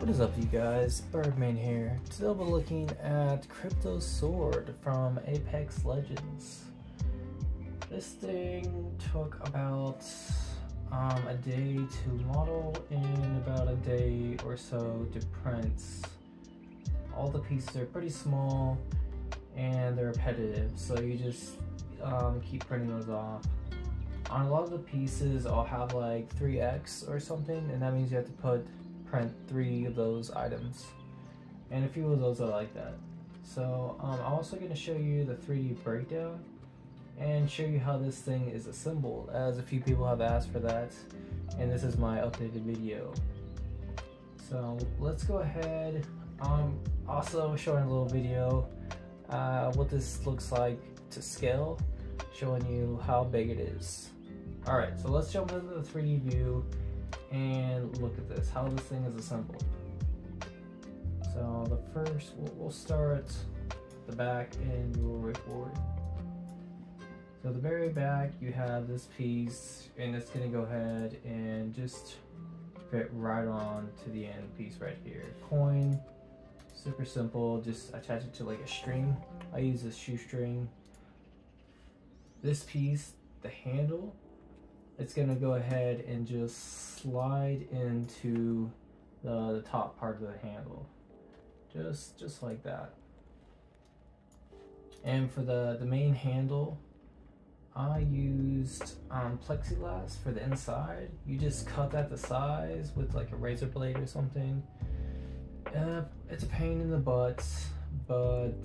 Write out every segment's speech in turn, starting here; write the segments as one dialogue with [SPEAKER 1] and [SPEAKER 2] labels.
[SPEAKER 1] What is up, you guys? Birdman here. Today we'll be looking at Crypto Sword from Apex Legends. This thing took about a day to model and about a day or so to print. All the pieces are pretty small and they're repetitive, so you just keep printing those off. On a lot of the pieces I'll have like 3x or something, and that means you have to print 3 of those items, and a few of those are like that. So I'm also going to show you the 3D breakdown and show you how this thing is assembled, as a few people have asked for that, and this is my updated video. So let's go ahead. Also showing a little video what this looks like to scale, showing you how big it is. Alright, so let's jump into the 3D view and look at this, how this thing is assembled. So the first, we'll start the back and we'll work forward. So the very back, you have this piece, and it's gonna go ahead and just fit right on to the end piece right here. Coin, super simple, just attach it to like a string. I use a shoestring. This piece, the handle, it's gonna go ahead and just slide into the top part of the handle, just like that. And for the main handle, I used plexiglass for the inside. You just cut that to size with like a razor blade or something. It's a pain in the butt, but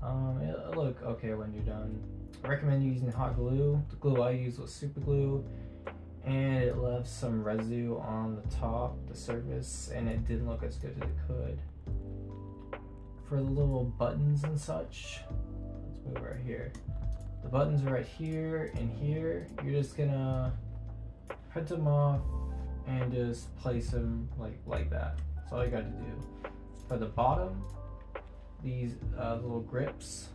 [SPEAKER 1] it'll look okay when you're done. I recommend using hot glue. The glue I used was super glue, and it left some residue on the top, the surface, and it didn't look as good as it could. For the little buttons and such, let's move right here. The buttons are right here and here. You're just gonna print them off and just place them like that. That's all you got to do. For the bottom, these little grips,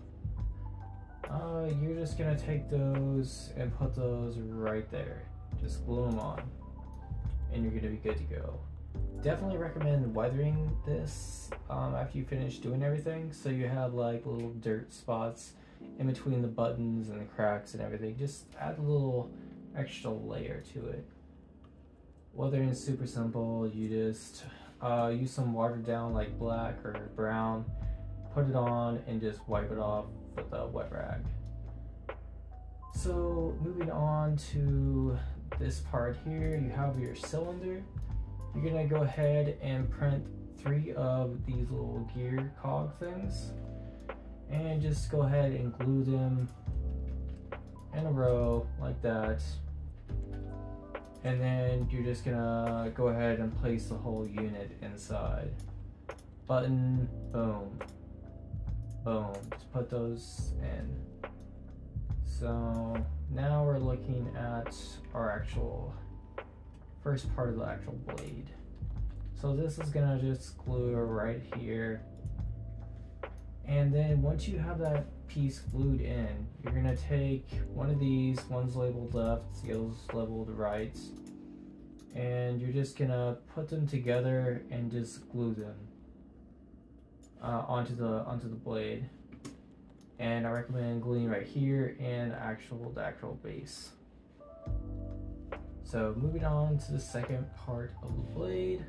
[SPEAKER 1] you're just gonna take those and put those right there. Just glue them on, and you're gonna be good to go. Definitely recommend weathering this after you finish doing everything, so you have like little dirt spots in between the buttons and the cracks and everything. Just add a little extra layer to it. Weathering is super simple. You just use some watered down like black or brown, put it on, and just wipe it off with a wet rag. So moving on to this part here, you have your cylinder. You're gonna go ahead and print 3 of these little gear cog things, and just go ahead and glue them in a row like that. And then you're just gonna go ahead and place the whole unit inside. Button, boom, boom, just put those in. So now we're looking at our actual first part of the actual blade. So this is gonna just glue right here. And then once you have that piece glued in, you're gonna take one of these, one's labeled left, the other's labeled right, and you're just gonna put them together and just glue them onto the blade. And I recommend gluing right here and the actual base. So moving on to the second part of the blade.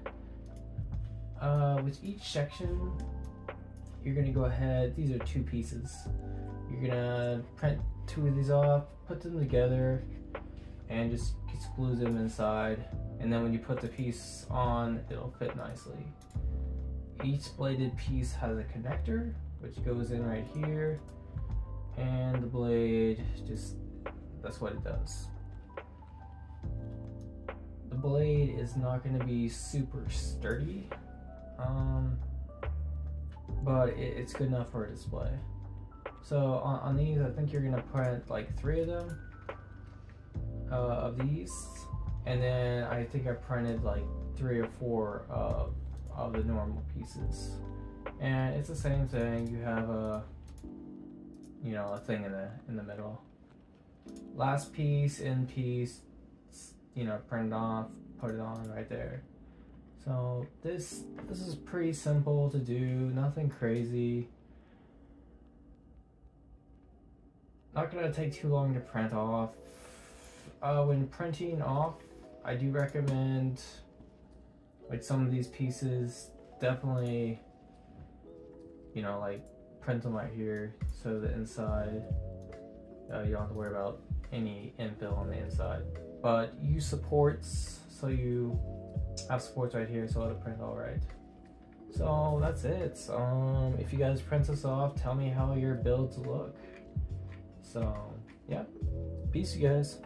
[SPEAKER 1] With each section, you're gonna go ahead, these are 2 pieces. You're gonna print 2 of these off, put them together, and just glue them inside. And then when you put the piece on, it'll fit nicely. Each bladed piece has a connector, which goes in right here. And the blade, that's what it does. The blade is not going to be super sturdy, but it's good enough for a display. So on these, I think you're going to print like 3 of them, of these, and then I think I printed like 3 or 4 of the normal pieces. And it's the same thing. You have a thing in the middle. Last piece, end piece, print it off, put it on right there. So this is pretty simple to do, nothing crazy. Not gonna take too long to print off. When printing off, I do recommend like some of these pieces definitely, you know, like print them right here so the inside you don't have to worry about any infill on the inside. But use supports, so you have supports right here so it'll print all right. So that's it. If you guys print this off, tell me how your builds look. So yeah, peace you guys.